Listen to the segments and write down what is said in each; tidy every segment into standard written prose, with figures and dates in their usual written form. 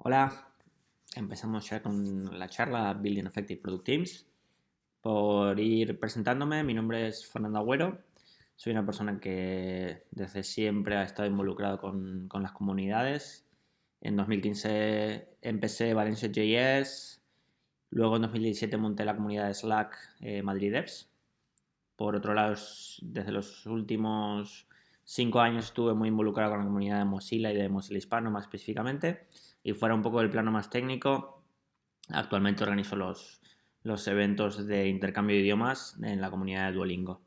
Hola, empezamos ya con la charla Building Effective Product Teams. Por ir presentándome, mi nombre es Fernando Agüero. Soy una persona que desde siempre ha estado involucrado con las comunidades. En 2015 empecé Valencia.js, luego en 2017 monté la comunidad de Slack Madrid Devs. Por otro lado, desde los últimos 5 años estuve muy involucrado con la comunidad de Mozilla y de Mozilla Hispano más específicamente. Y fuera un poco del plano más técnico, actualmente organizo los eventos de intercambio de idiomas en la comunidad de Duolingo.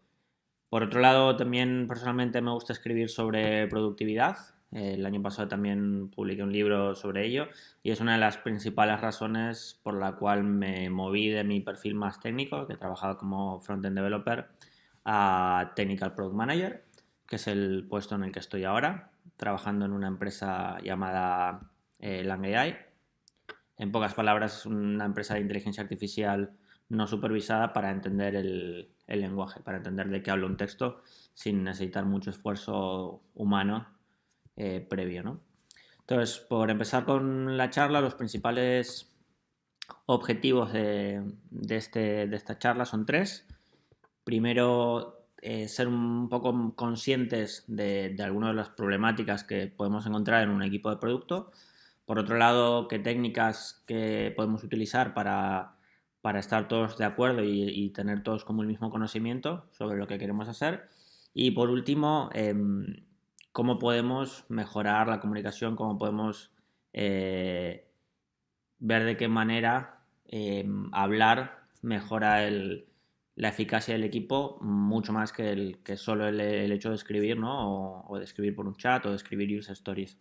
Por otro lado, también personalmente me gusta escribir sobre productividad. El año pasado también publiqué un libro sobre ello y es una de las principales razones por la cual me moví de mi perfil más técnico, que he trabajado como front-end developer, a Technical Product Manager, que es el puesto en el que estoy ahora, trabajando en una empresa llamada Lang AI. En pocas palabras, es una empresa de inteligencia artificial no supervisada para entender el lenguaje, para entender de qué habla un texto sin necesitar mucho esfuerzo humano previo, ¿no? Entonces, por empezar con la charla, los principales objetivos de esta charla son tres. Primero, ser un poco conscientes de algunas de las problemáticas que podemos encontrar en un equipo de producto. Por otro lado, qué técnicas que podemos utilizar para estar todos de acuerdo y tener todos como el mismo conocimiento sobre lo que queremos hacer. Y por último, cómo podemos mejorar la comunicación, cómo podemos eh, ver de qué manera hablar mejora la eficacia del equipo mucho más que solo el hecho de escribir, ¿no? O de escribir por un chat o de escribir user stories.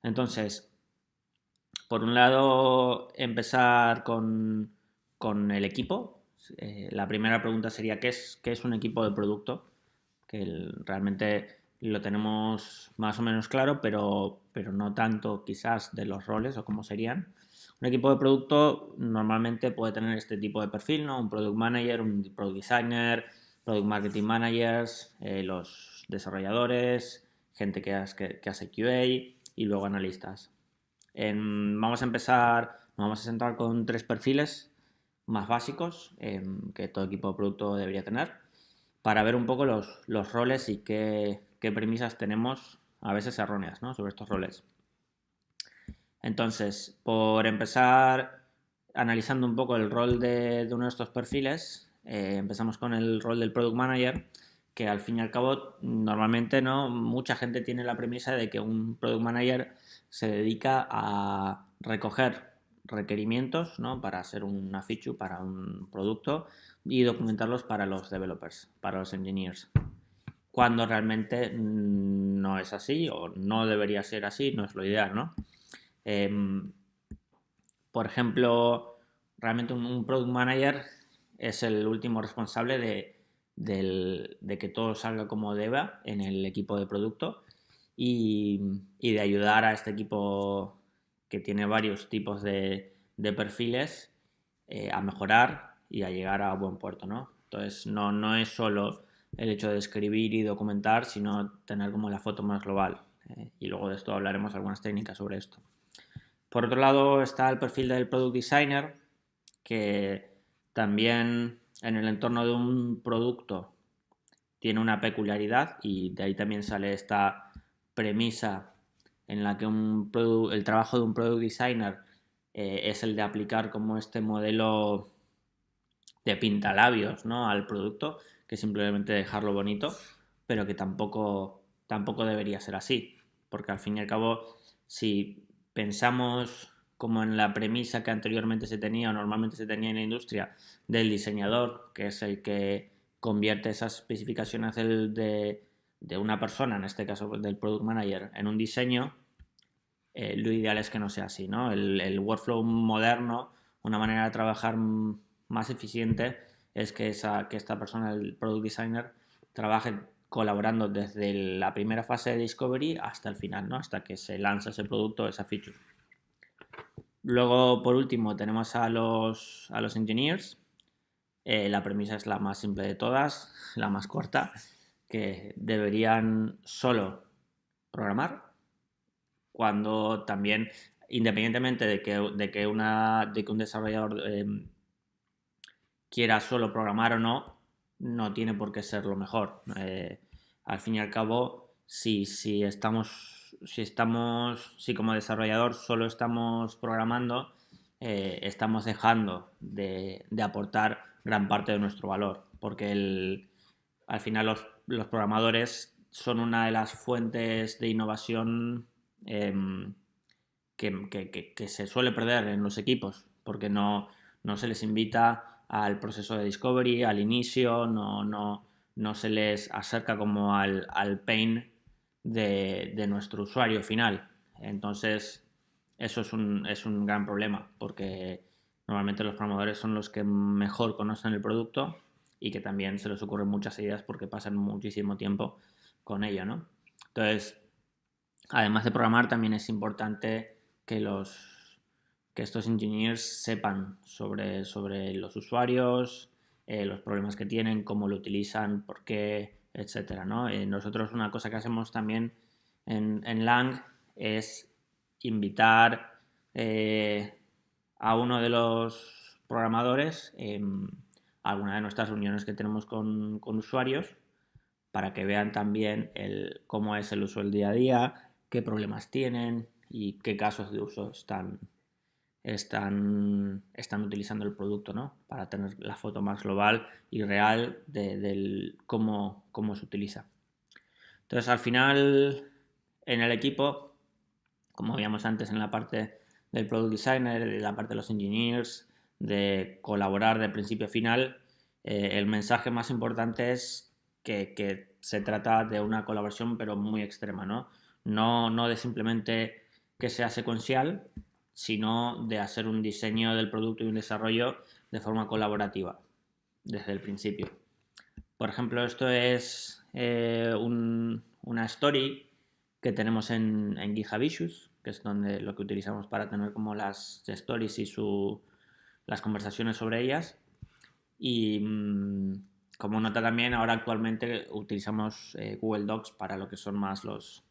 Entonces, por un lado, empezar con el equipo. La primera pregunta sería, qué es un equipo de producto? Que realmente lo tenemos más o menos claro, pero no tanto quizás de los roles o cómo serían. Un equipo de producto normalmente puede tener este tipo de perfil, ¿no? Un product manager, un product designer, product marketing managers, los desarrolladores, gente que hace QA y luego analistas. Vamos a empezar, nos vamos a centrar con tres perfiles más básicos que todo equipo de producto debería tener para ver un poco los roles y qué premisas tenemos, a veces erróneas, ¿no? Sobre estos roles. Entonces, por empezar analizando un poco el rol de uno de estos perfiles, empezamos con el rol del Product Manager, que al fin y al cabo normalmente no mucha gente tiene la premisa de que un Product Manager se dedica a recoger requerimientos, ¿no? Para hacer una feature, para un producto y documentarlos para los developers, para los engineers. Cuando realmente no es así o no debería ser así, no es lo ideal, ¿no? Eh, por ejemplo, realmente un product manager es el último responsable de que todo salga como deba en el equipo de producto y de ayudar a este equipo que tiene varios tipos de perfiles a mejorar y a llegar a buen puerto, ¿no? Entonces, no es solo el hecho de escribir y documentar, sino tener como la foto más global. Y luego de esto hablaremos algunas técnicas sobre esto. Por otro lado está el perfil del Product Designer, que también en el entorno de un producto tiene una peculiaridad y de ahí también sale esta premisa en la que el trabajo de un Product Designer es el de aplicar como este modelo de pintalabios, ¿no? Al producto, que simplemente dejarlo bonito, pero que tampoco debería ser así, porque al fin y al cabo, si pensamos como en la premisa que anteriormente se tenía o normalmente se tenía en la industria del diseñador, que es el que convierte esas especificaciones de una persona, en este caso del product manager, en un diseño, lo ideal es que no sea así, ¿no? El workflow moderno, una manera de trabajar más eficiente es que esta persona, el product designer, trabaje colaborando desde la primera fase de discovery hasta el final, ¿no? Hasta que se lanza ese producto, esa feature. Luego, por último, tenemos a los engineers. La premisa es la más simple de todas, la más corta, que deberían solo programar cuando también independientemente de que un desarrollador quiera solo programar o no, no tiene por qué ser lo mejor. Al fin y al cabo, si como desarrollador solo estamos programando, estamos dejando de aportar gran parte de nuestro valor, porque al final los programadores son una de las fuentes de innovación que se suele perder en los equipos, porque no se les invita al proceso de discovery, al inicio, no se les acerca como al pain de nuestro usuario final. Entonces, eso es un gran problema, porque normalmente los programadores son los que mejor conocen el producto y que también se les ocurren muchas ideas porque pasan muchísimo tiempo con ello, ¿no? Entonces, además de programar, también es importante que estos engineers sepan sobre los usuarios, los problemas que tienen, cómo lo utilizan, por qué, etcétera, ¿no? Nosotros una cosa que hacemos también en Lang es invitar a uno de los programadores a alguna de nuestras reuniones que tenemos con usuarios para que vean también cómo es el uso del día a día, qué problemas tienen y qué casos de uso están utilizando el producto, ¿no? Para tener la foto más global y real de cómo se utiliza. Entonces, al final, en el equipo, como veíamos antes en la parte del product designer, en la parte de los engineers, de colaborar de principio a final, el mensaje más importante es que se trata de una colaboración pero muy extrema, ¿no? No de simplemente que sea secuencial, sino de hacer un diseño del producto y un desarrollo de forma colaborativa desde el principio. Por ejemplo, esto es una story que tenemos en GitHub Issues, que es donde lo que utilizamos para tener como las stories y las conversaciones sobre ellas. Y como nota también, ahora actualmente utilizamos Google Docs para lo que son más los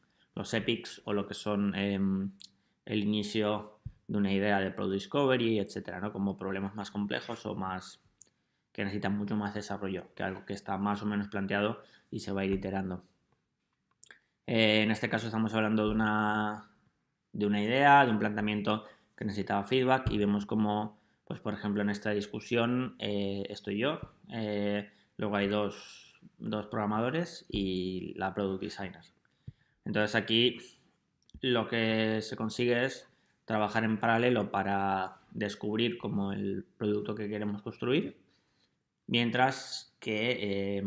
epics o lo que son el inicio de una idea de Product Discovery, etcétera, ¿no? Como problemas más complejos o más que necesitan mucho más desarrollo que algo que está más o menos planteado y se va a ir iterando. En este caso estamos hablando de una idea, de un planteamiento que necesitaba feedback y vemos como, pues por ejemplo en esta discusión estoy yo, luego hay dos programadores y la product designer. Entonces aquí lo que se consigue es trabajar en paralelo para descubrir como el producto que queremos construir, mientras que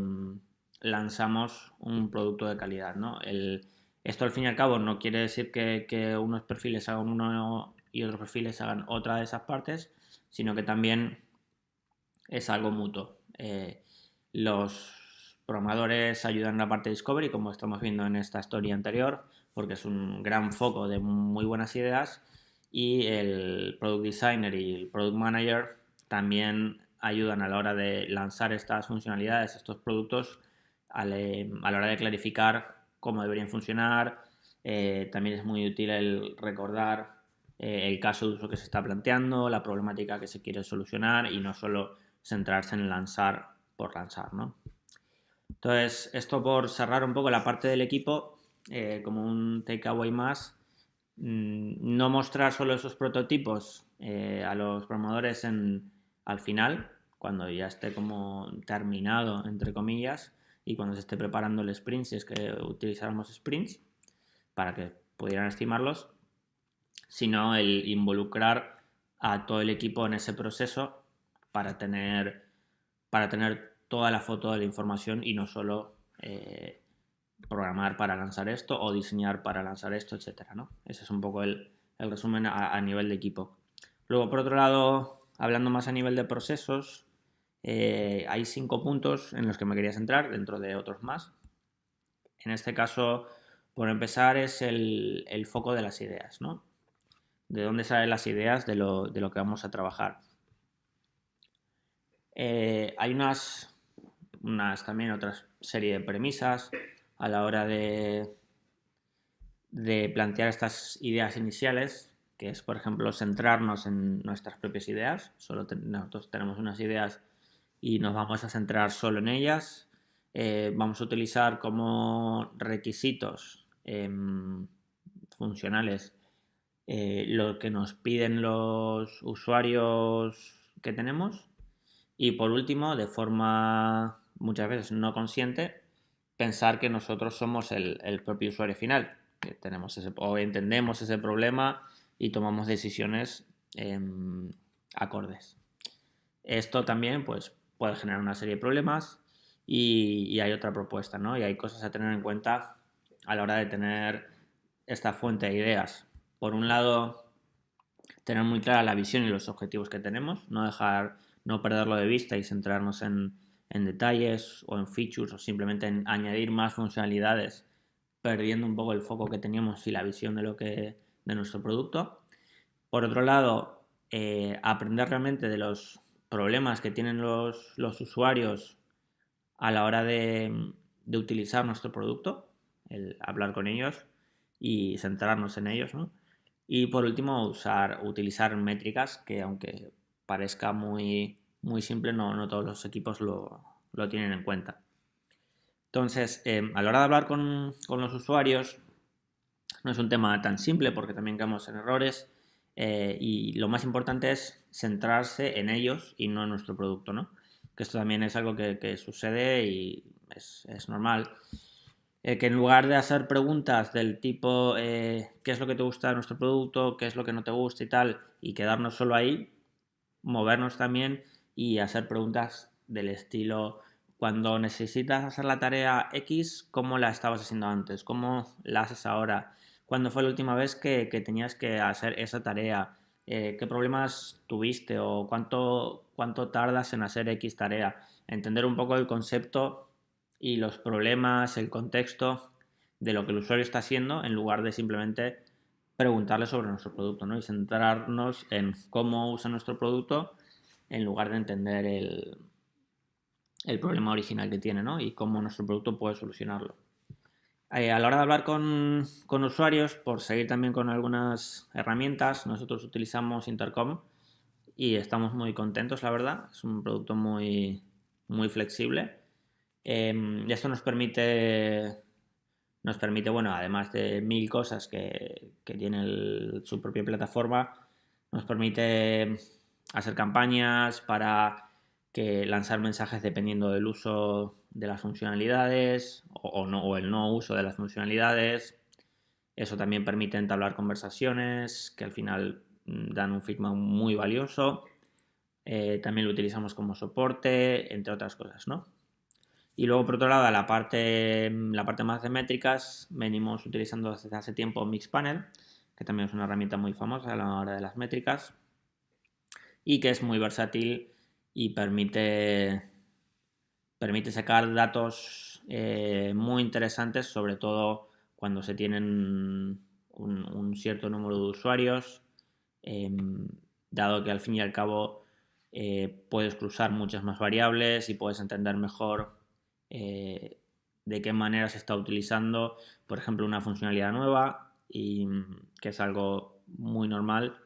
lanzamos un producto de calidad, ¿no? Esto al fin y al cabo no quiere decir que unos perfiles hagan uno y otros perfiles hagan otra de esas partes, sino que también es algo mutuo. Los programadores ayudan en la parte de discovery, como estamos viendo en esta historia anterior, porque es un gran foco de muy buenas ideas, y el product designer y el product manager también ayudan a la hora de lanzar estas funcionalidades, estos productos, a la hora de clarificar cómo deberían funcionar. También es muy útil el recordar el caso de uso que se está planteando, la problemática que se quiere solucionar y no solo centrarse en lanzar por lanzar, ¿no? Entonces, esto por cerrar un poco la parte del equipo, como un takeaway más, no mostrar solo esos prototipos a los programadores al final, cuando ya esté como terminado, entre comillas, y cuando se esté preparando el sprint, si es que utilizáramos sprints, para que pudieran estimarlos, sino el involucrar a todo el equipo en ese proceso para tener toda la foto de la información y no solo programar para lanzar esto o diseñar para lanzar esto, etcétera, ¿no? Ese es un poco el resumen a nivel de equipo. Luego, por otro lado, hablando más a nivel de procesos, hay 5 puntos en los que me quería centrar, dentro de otros más. En este caso, por empezar, es el foco de las ideas, ¿no? De dónde salen las ideas de lo que vamos a trabajar. Hay también otras serie de premisas a la hora de plantear estas ideas iniciales, que es, por ejemplo, centrarnos en nuestras propias ideas. Nosotros tenemos unas ideas y nos vamos a centrar solo en ellas. Vamos a utilizar como requisitos funcionales lo que nos piden los usuarios que tenemos. Y por último, de forma muchas veces no consciente, pensar que nosotros somos el propio usuario final, que tenemos o entendemos ese problema y tomamos decisiones acordes. Esto también pues, puede generar una serie de problemas y hay otra propuesta, ¿no? Y hay cosas a tener en cuenta a la hora de tener esta fuente de ideas. Por un lado, tener muy clara la visión y los objetivos que tenemos, no perderlo de vista y centrarnos en detalles o en features o simplemente en añadir más funcionalidades, perdiendo un poco el foco que teníamos y la visión de nuestro producto. Por otro lado, aprender realmente de los problemas que tienen los usuarios a la hora de utilizar nuestro producto, el hablar con ellos y centrarnos en ellos, ¿no? Y por último, utilizar métricas que aunque parezca muy simple, no todos los equipos lo tienen en cuenta. Entonces, a la hora de hablar con los usuarios, no es un tema tan simple porque también caemos en errores y lo más importante es centrarse en ellos y no en nuestro producto, ¿no? Que esto también es algo que sucede y es normal. Que en lugar de hacer preguntas del tipo qué es lo que te gusta de nuestro producto, qué es lo que no te gusta y tal, y quedarnos solo ahí, movernos también y hacer preguntas del estilo cuando necesitas hacer la tarea X, ¿cómo la estabas haciendo antes? ¿Cómo la haces ahora? ¿Cuándo fue la última vez que tenías que hacer esa tarea? ¿Qué problemas tuviste o cuánto tardas en hacer X tarea? Entender un poco el concepto y los problemas, el contexto de lo que el usuario está haciendo en lugar de simplemente preguntarle sobre nuestro producto, ¿no? Y centrarnos en cómo usa nuestro producto en lugar de entender el problema original que tiene, ¿no? Y cómo nuestro producto puede solucionarlo. A la hora de hablar con usuarios, por seguir también con algunas herramientas, nosotros utilizamos Intercom y estamos muy contentos, la verdad. Es un producto muy flexible. Esto nos permite, bueno, además de mil cosas que tiene su propia plataforma, nos permite hacer campañas para lanzar mensajes dependiendo del uso de las funcionalidades o el no uso de las funcionalidades. Eso también permite entablar conversaciones que al final dan un feedback muy valioso. También lo utilizamos como soporte, entre otras cosas, ¿no? Y luego, por otro lado, la parte más de métricas, venimos utilizando desde hace tiempo Mixpanel, que también es una herramienta muy famosa a la hora de las métricas y que es muy versátil y permite sacar datos muy interesantes, sobre todo cuando se tienen un cierto número de usuarios, dado que al fin y al cabo puedes cruzar muchas más variables y puedes entender mejor de qué manera se está utilizando, por ejemplo, una funcionalidad nueva y que es algo muy normal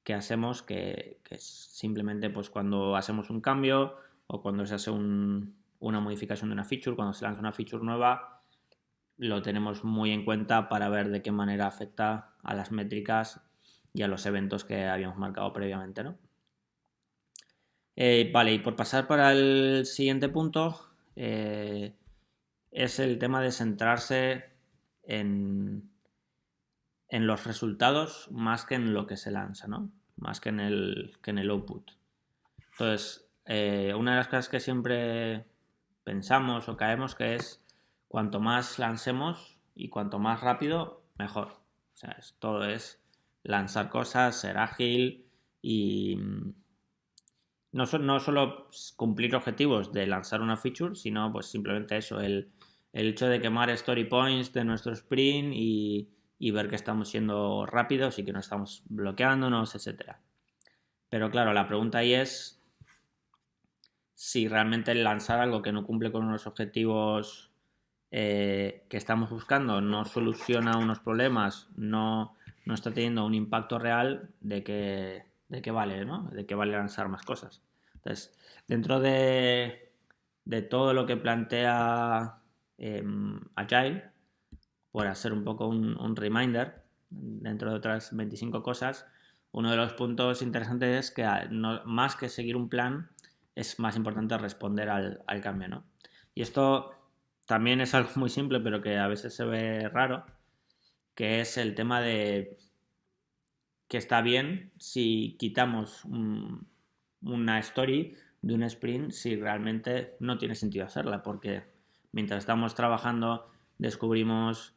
que hacemos, que es simplemente pues cuando hacemos un cambio o cuando se hace una modificación de una feature, cuando se lanza una feature nueva, lo tenemos muy en cuenta para ver de qué manera afecta a las métricas y a los eventos que habíamos marcado previamente, ¿no? Vale, y por pasar para el siguiente punto, es el tema de centrarse en, en los resultados más que en lo que se lanza, ¿no? Más que en el output. Entonces, una de las cosas que siempre pensamos o caemos que es cuanto más lancemos y cuanto más rápido, mejor. O sea, todo es lanzar cosas, ser ágil y no solo cumplir objetivos de lanzar una feature, sino pues simplemente eso, el hecho de quemar story points de nuestro sprint y ver que estamos siendo rápidos y que no estamos bloqueándonos, etcétera. Pero claro, la pregunta ahí es si realmente lanzar algo que no cumple con unos objetivos que estamos buscando no soluciona unos problemas, no no está teniendo un impacto real de que vale, ¿no? De que vale lanzar más cosas. Entonces, dentro de todo lo que plantea Agile, por hacer un poco un reminder, dentro de otras 25 cosas, uno de los puntos interesantes es que más que seguir un plan, es más importante responder al cambio, ¿no? Y esto también es algo muy simple, pero que a veces se ve raro, que es el tema de que está bien si quitamos una story de un sprint si realmente no tiene sentido hacerla, porque mientras estamos trabajando descubrimos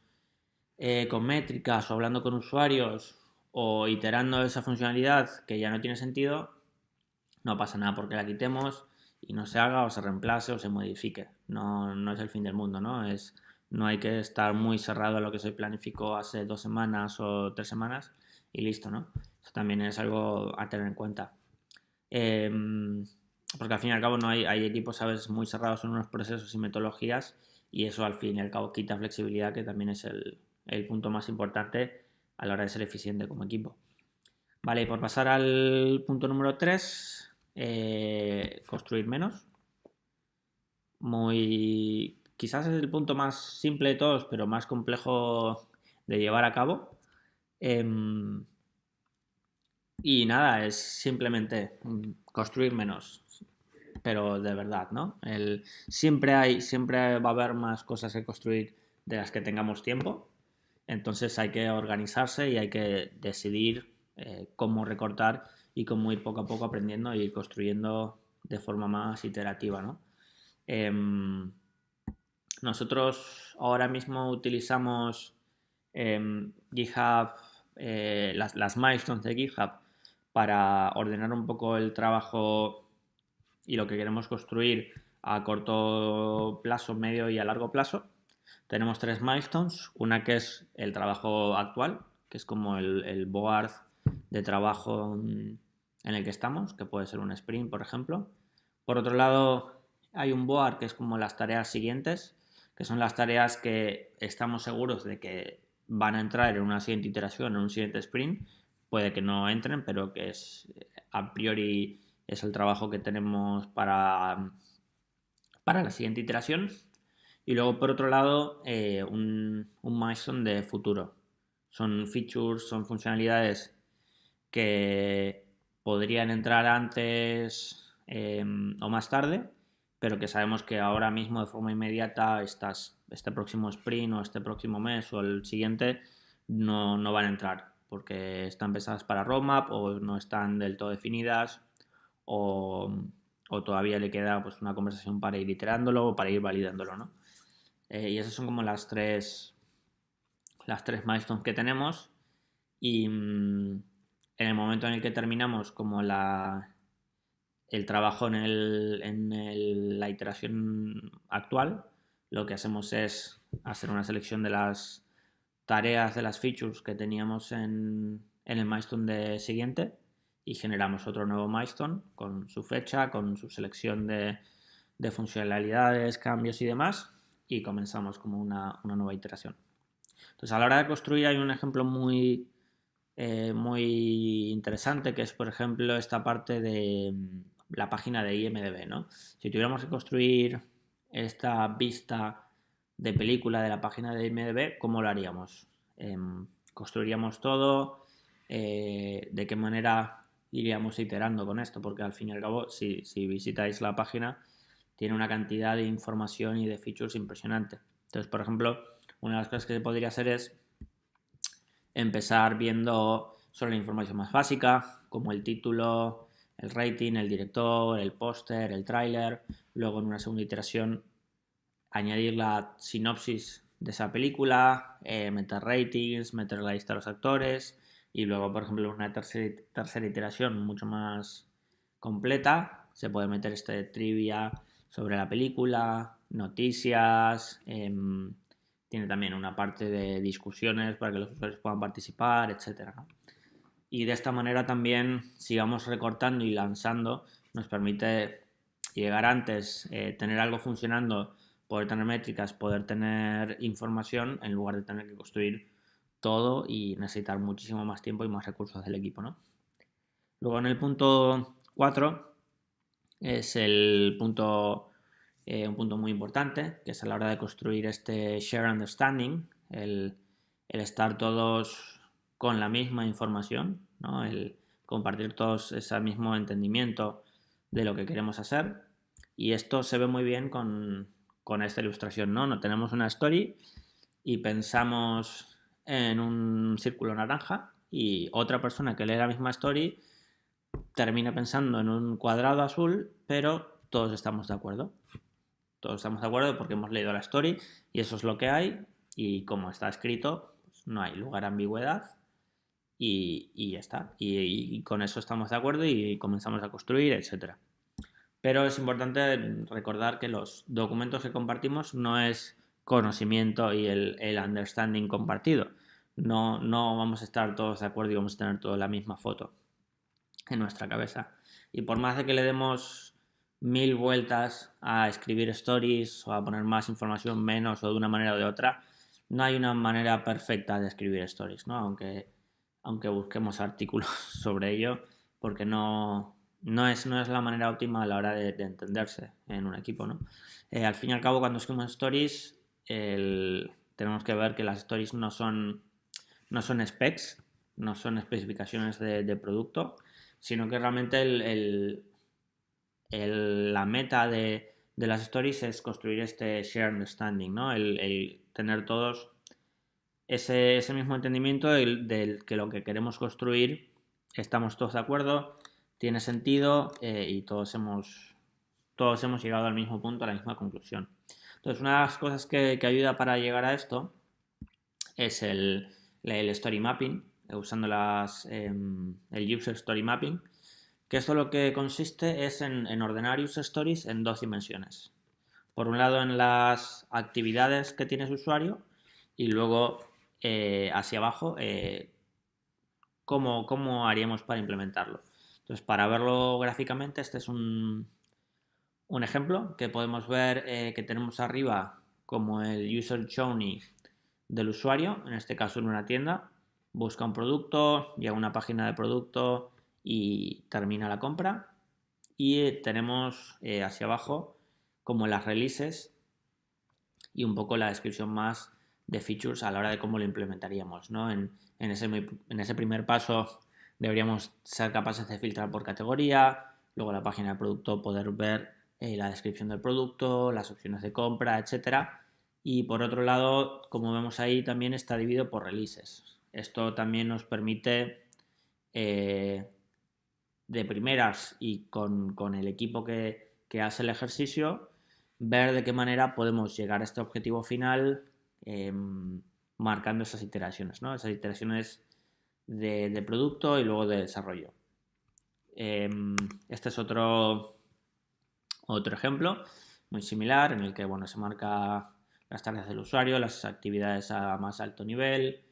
con métricas o hablando con usuarios o iterando esa funcionalidad que ya no tiene sentido, no pasa nada porque la quitemos y no se haga o se reemplace o se modifique. No, no es el fin del mundo, ¿no? No hay que estar muy cerrado a lo que se planificó hace 2 semanas o 3 semanas y listo, ¿no? Eso también es algo a tener en cuenta. Eh, Porque al fin y al cabo no hay equipos a veces muy cerrados en unos procesos y metodologías y eso al fin y al cabo quita flexibilidad, que también es el punto más importante a la hora de ser eficiente como equipo. Vale, y por pasar al punto número 3, construir menos. Quizás es el punto más simple de todos, pero más complejo de llevar a cabo. Y nada, es simplemente construir menos, pero de verdad, ¿no? Siempre va a haber más cosas que construir de las que tengamos tiempo. Entonces hay que organizarse y hay que decidir cómo recortar y cómo ir poco a poco aprendiendo e ir construyendo de forma más iterativa, ¿no? Nosotros ahora mismo utilizamos GitHub, las milestones de GitHub para ordenar un poco el trabajo y lo que queremos construir a corto plazo, medio y a largo plazo. Tenemos 3 milestones, una que es el trabajo actual, que es como el board de trabajo en el que estamos, que puede ser un sprint, por ejemplo. Por otro lado, hay un board que es como las tareas siguientes, que son las tareas que estamos seguros de que van a entrar en una siguiente iteración, en un siguiente sprint. Puede que no entren, pero que a priori es el trabajo que tenemos para la siguiente iteración. Y luego, por otro lado, un milestone de futuro. Son features, son funcionalidades que podrían entrar antes o más tarde, pero que sabemos que ahora mismo de forma inmediata este próximo sprint o este próximo mes o el siguiente no van a entrar porque están pensadas para roadmap o no están del todo definidas o, o todavía le queda pues una conversación para ir iterándolo o para ir validándolo, ¿no? Y esas son como las tres milestones que tenemos y en el momento en el que terminamos como el trabajo la iteración actual, lo que hacemos es hacer una selección de las tareas, de las features que teníamos en el milestone siguiente y generamos otro nuevo milestone con su fecha, con su selección de funcionalidades, cambios y demás y comenzamos como una nueva iteración. Entonces, a la hora de construir hay un ejemplo muy interesante que es, por ejemplo, esta parte de la página de IMDb, ¿no? Si tuviéramos que construir esta vista de película de la página de IMDb, ¿cómo lo haríamos? ¿Construiríamos todo? ¿De qué manera iríamos iterando con esto? Porque al fin y al cabo, si visitáis la página, tiene una cantidad de información y de features impresionante. Entonces, por ejemplo, una de las cosas que se podría hacer es empezar viendo solo la información más básica, como el título, el rating, el director, el póster, el tráiler. Luego, en una segunda iteración, añadir la sinopsis de esa película, meter ratings, meter la lista de los actores y luego, por ejemplo, en una tercera iteración mucho más completa, se puede meter este trivia sobre la película, noticias, tiene también una parte de discusiones para que los usuarios puedan participar, etcétera, ¿no? Y de esta manera también sigamos recortando y lanzando, nos permite llegar antes, tener algo funcionando, poder tener métricas, poder tener información en lugar de tener que construir todo y necesitar muchísimo más tiempo y más recursos del equipo, ¿no? Luego en el punto 4 es un punto muy importante, que es a la hora de construir este share understanding, el estar todos con la misma información, ¿no? El compartir todos ese mismo entendimiento de lo que queremos hacer. Y esto se ve muy bien con esta ilustración, ¿no? No tenemos una story y pensamos en un círculo naranja y otra persona que lee la misma story termina pensando en un cuadrado azul, pero todos estamos de acuerdo. Todos estamos de acuerdo porque hemos leído la story y eso es lo que hay y como está escrito, pues no hay lugar a ambigüedad y ya está. Y con eso estamos de acuerdo y comenzamos a construir, etc. Pero es importante recordar que los documentos que compartimos no es conocimiento y el understanding compartido. No vamos a estar todos de acuerdo y vamos a tener toda la misma foto en nuestra cabeza. Y por más de que le demos 1000 vueltas a escribir stories o a poner más información, menos o de una manera o de otra, no hay una manera perfecta de escribir stories, ¿no? Aunque busquemos artículos sobre ello, porque no es la manera óptima a la hora de entenderse en un equipo, ¿no? Al fin y al cabo, cuando escribimos stories, tenemos que ver que las stories no son specs, no son especificaciones de producto, sino que realmente la meta de las stories es construir este shared understanding, ¿no? El tener todos ese mismo entendimiento del que lo que queremos construir estamos todos de acuerdo, tiene sentido y todos hemos llegado al mismo punto, a la misma conclusión. Entonces, una de las cosas que ayuda para llegar a esto es el story mapping, usando el user story mapping, que esto lo que consiste es en ordenar user stories en dos dimensiones. Por un lado en las actividades que tiene su usuario y luego hacia abajo cómo haríamos para implementarlo. Entonces, para verlo gráficamente, este es un ejemplo que podemos ver que tenemos arriba como el user journey del usuario, en este caso en una tienda, busca un producto, llega a una página de producto y termina la compra. Y tenemos hacia abajo como las releases y un poco la descripción más de features a la hora de cómo lo implementaríamos, ¿no? En ese primer paso deberíamos ser capaces de filtrar por categoría, luego la página de producto poder ver la descripción del producto, las opciones de compra, etcétera. Y por otro lado, como vemos ahí, también está dividido por releases. Esto también nos permite de primeras y con el equipo que hace el ejercicio, ver de qué manera podemos llegar a este objetivo final marcando esas iteraciones, ¿no? Esas iteraciones de producto y luego de desarrollo. Este es otro ejemplo muy similar en el que se marca las tareas del usuario, las actividades a más alto nivel,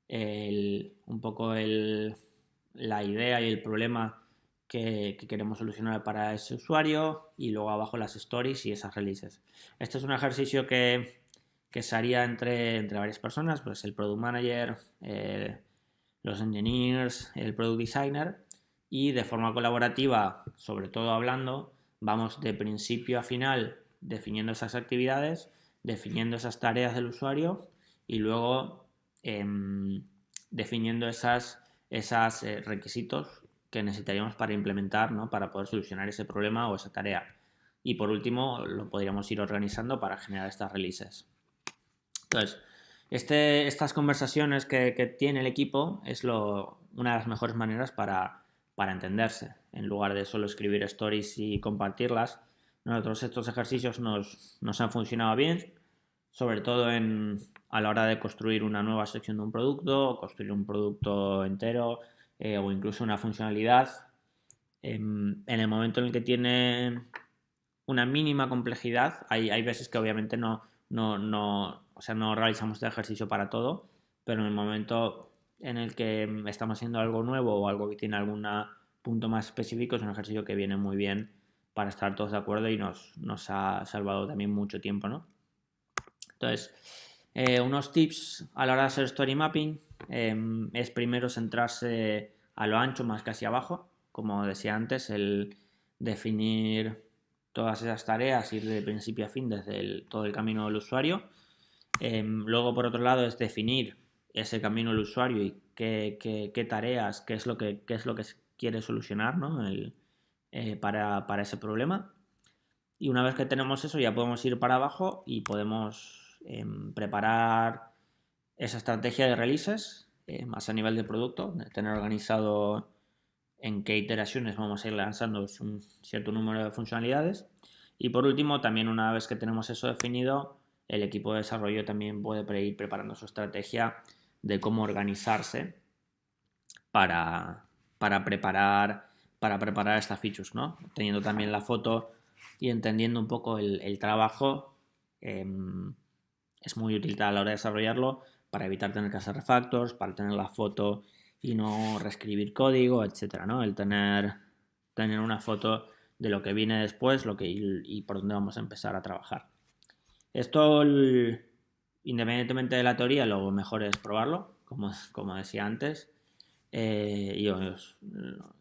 un poco la idea y el problema que queremos solucionar para ese usuario y luego abajo las stories y esas releases. Este es un ejercicio que se haría entre varias personas, pues el product manager, los engineers, el product designer y de forma colaborativa, sobre todo hablando, vamos de principio a final definiendo esas actividades, definiendo esas tareas del usuario y luego definiendo esos requisitos que necesitaríamos para implementar, ¿no? Para poder solucionar ese problema o esa tarea. Y por último, lo podríamos ir organizando para generar estas releases. Entonces, estas conversaciones que tiene el equipo es una de las mejores maneras para entenderse. En lugar de solo escribir stories y compartirlas, nosotros estos ejercicios nos han funcionado bien, sobre todo a la hora de construir una nueva sección de un producto, o construir un producto entero o incluso una funcionalidad. En el momento en el que tiene una mínima complejidad, hay veces que obviamente no realizamos este ejercicio para todo, pero en el momento en el que estamos haciendo algo nuevo o algo que tiene algún punto más específico, es un ejercicio que viene muy bien para estar todos de acuerdo y nos ha salvado también mucho tiempo, ¿no? Entonces, Unos tips a la hora de hacer story mapping es primero centrarse a lo ancho más que hacia abajo. Como decía antes, el definir todas esas tareas, ir de principio a fin desde todo el camino del usuario. Luego, por otro lado, es definir ese camino del usuario y qué tareas, qué es lo que quiere solucionar, ¿no? Para ese problema. Y una vez que tenemos eso, ya podemos ir para abajo y podemos preparar esa estrategia de releases más a nivel de producto, de tener organizado en qué iteraciones vamos a ir lanzando un cierto número de funcionalidades. Y por último, también una vez que tenemos eso definido, el equipo de desarrollo también puede ir preparando su estrategia de cómo organizarse para, para preparar estas features, ¿no? Teniendo también la foto y entendiendo un poco el trabajo, es muy útil a la hora de desarrollarlo para evitar tener que hacer refactors, para tener la foto y no reescribir código, etcétera, ¿no? El tener una foto de lo que viene después y por dónde vamos a empezar a trabajar. Esto, independientemente de la teoría, lo mejor es probarlo, como decía antes. Y os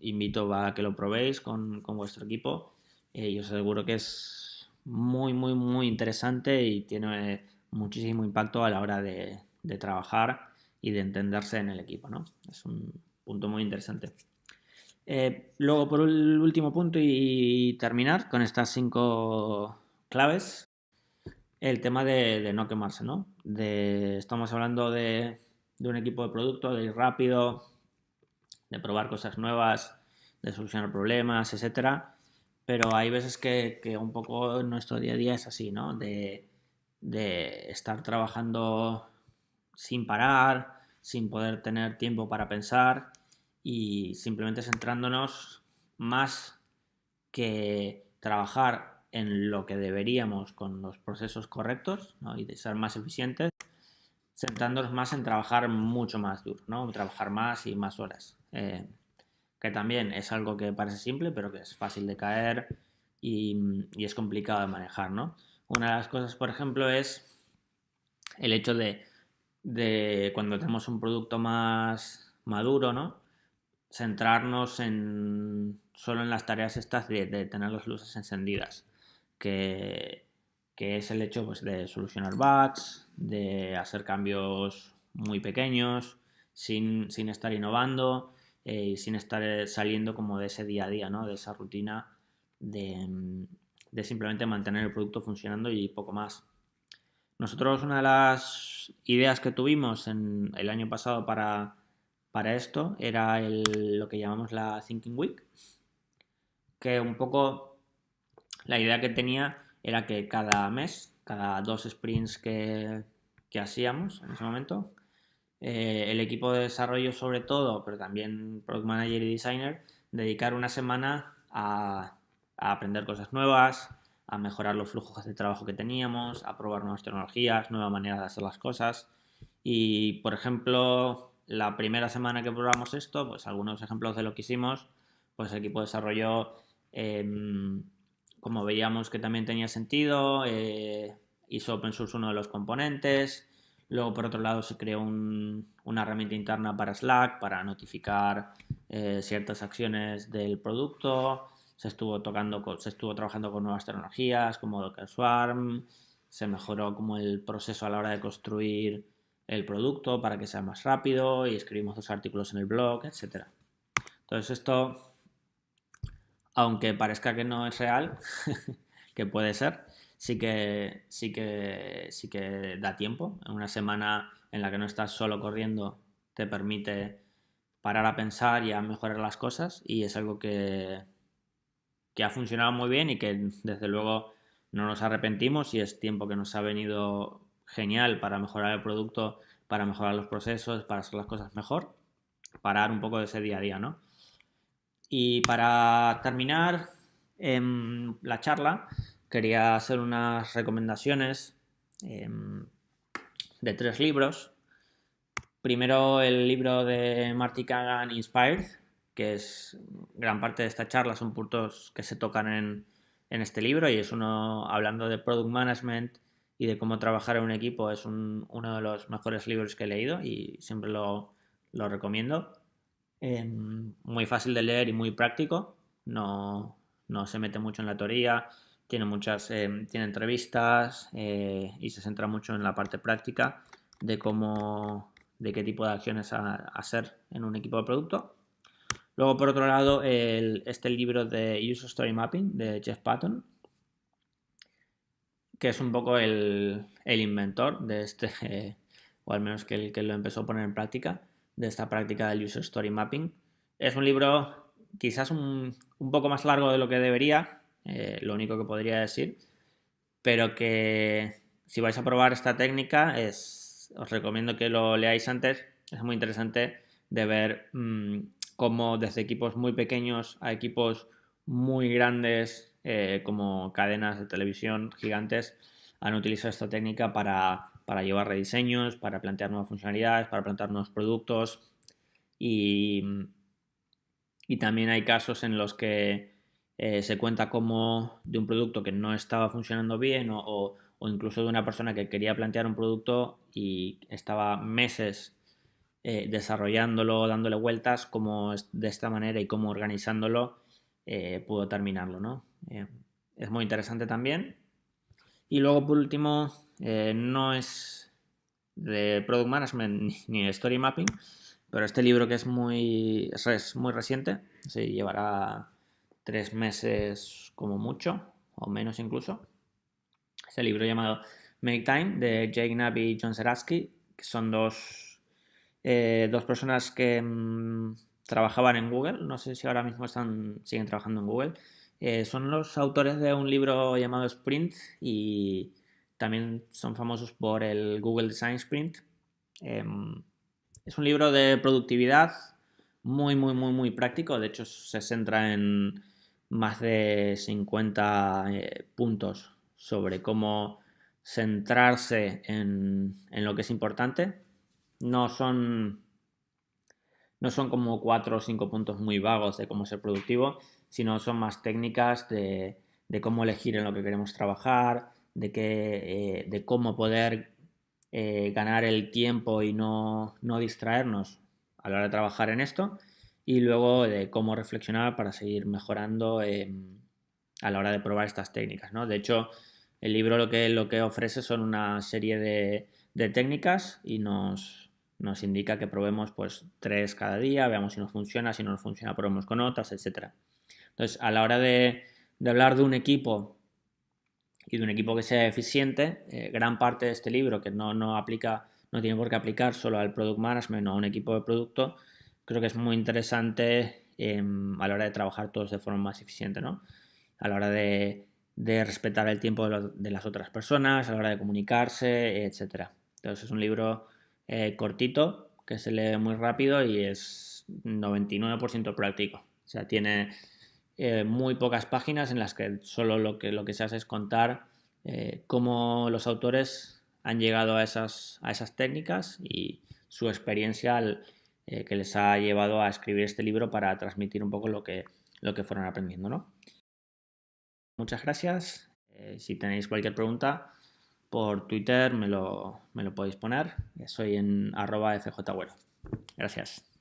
invito a que lo probéis con vuestro equipo. Y os aseguro que es muy, muy, muy interesante y tiene muchísimo impacto a la hora de trabajar y de entenderse en el equipo, ¿no? Es un punto muy interesante. Luego, por el último punto y terminar con estas 5 claves, el tema de no quemarse, ¿no? Estamos hablando de un equipo de producto, de ir rápido, de probar cosas nuevas, de solucionar problemas, etcétera. Pero hay veces que un poco nuestro día a día es así, ¿no? De estar trabajando sin parar, sin poder tener tiempo para pensar y simplemente centrándonos más que trabajar en lo que deberíamos con los procesos correctos, ¿no? Y de ser más eficientes, centrándonos más en trabajar mucho más duro, ¿no? Trabajar más y más horas. Que también es algo que parece simple, pero que es fácil de caer y es complicado de manejar, ¿no? Una de las cosas, por ejemplo, es el hecho de cuando tenemos un producto más maduro, ¿no? Centrarnos solo en las tareas estas de tener las luces encendidas, que, que es el hecho, pues, de solucionar bugs, de hacer cambios muy pequeños, sin estar innovando y sin estar saliendo como de ese día a día, ¿no? De esa rutina de simplemente mantener el producto funcionando y poco más. Nosotros, una de las ideas que tuvimos el año pasado para esto era lo que llamamos la Thinking Week, que un poco la idea que tenía era que cada mes, cada 2 sprints que hacíamos en ese momento, el equipo de desarrollo sobre todo, pero también Product Manager y Designer, dedicar una semana a aprender cosas nuevas, a mejorar los flujos de trabajo que teníamos, a probar nuevas tecnologías, nuevas maneras de hacer las cosas. Y, por ejemplo, la primera semana que probamos esto, pues algunos ejemplos de lo que hicimos, pues el equipo de desarrollo, como veíamos que también tenía sentido, hizo open source uno de los componentes. Luego, por otro lado, se creó una herramienta interna para Slack para notificar ciertas acciones del producto. Se estuvo trabajando con nuevas tecnologías como Docker Swarm. Se mejoró como el proceso a la hora de construir el producto para que sea más rápido y escribimos 2 artículos en el blog, etcétera. Entonces esto, aunque parezca que no es real, que puede ser, sí que da tiempo. En una semana en la que no estás solo corriendo te permite parar a pensar y a mejorar las cosas y es algo que ha funcionado muy bien y que desde luego no nos arrepentimos y es tiempo que nos ha venido genial para mejorar el producto, para mejorar los procesos, para hacer las cosas mejor, parar un poco de ese día a día, ¿no? Y para terminar la charla, quería hacer unas recomendaciones de 3 libros. Primero, el libro de Marty Cagan, Inspired, que es gran parte de esta charla, son puntos que se tocan en este libro y es uno hablando de product management y de cómo trabajar en un equipo es uno de los mejores libros que he leído y siempre lo recomiendo. Muy fácil de leer y muy práctico. No se mete mucho en la teoría. Tiene entrevistas y se centra mucho en la parte práctica de qué tipo de acciones hacer en un equipo de producto. Luego, por otro lado, este libro de User Story Mapping de Jeff Patton, que es un poco el inventor de o al menos que el que lo empezó a poner en práctica, de esta práctica del User Story Mapping. Es un libro quizás un poco más largo de lo que debería, lo único que podría decir, pero que si vais a probar esta técnica, os recomiendo que lo leáis antes. Es muy interesante de ver cómo desde equipos muy pequeños a equipos muy grandes, como cadenas de televisión gigantes, han utilizado esta técnica para llevar rediseños, para plantear nuevas funcionalidades, para plantear nuevos productos y, y también hay casos en los que se cuenta como de un producto que no estaba funcionando bien o incluso de una persona que quería plantear un producto y estaba meses desarrollándolo, dándole vueltas, como de esta manera y cómo organizándolo pudo terminarlo, ¿no? Es muy interesante también. Y luego, por último, no es de Product Management ni de Story Mapping, pero este libro que es muy reciente, se llevará 3 meses como mucho, o menos incluso. Es el libro llamado Make Time de Jake Knapp y John Zeratsky, que son dos personas que trabajaban en Google, no sé si ahora mismo siguen trabajando en Google. Son los autores de un libro llamado Sprint y también son famosos por el Google Design Sprint. Es un libro de productividad muy, muy, muy, muy práctico. De hecho, se centra en más de 50 puntos sobre cómo centrarse en lo que es importante. No son, no son como 4 o 5 puntos muy vagos de cómo ser productivo, sino son más técnicas de cómo elegir en lo que queremos trabajar, de cómo poder ganar el tiempo y no distraernos a la hora de trabajar en esto, y luego de cómo reflexionar para seguir mejorando a la hora de probar estas técnicas, ¿no? De hecho, el libro lo que ofrece son una serie de técnicas y nos indica que probemos pues 3 cada día, veamos si no nos funciona, probemos con otras, etcétera. Entonces, a la hora de hablar de un equipo y de un equipo que sea eficiente, gran parte de este libro, que no tiene por qué aplicar solo al product management o a un equipo de producto, creo que es muy interesante a la hora de trabajar todos de forma más eficiente, ¿no? A la hora de respetar el tiempo de las otras personas, a la hora de comunicarse, etcétera. Entonces es un libro cortito, que se lee muy rápido y es 99% práctico. O sea, tiene muy pocas páginas en las que solo lo que se hace es contar cómo los autores han llegado a esas técnicas y su experiencia que les ha llevado a escribir este libro para transmitir un poco lo que fueron aprendiendo, ¿no? Muchas gracias. Si tenéis cualquier pregunta, por Twitter me lo podéis poner. Soy en @fjagüero. Gracias.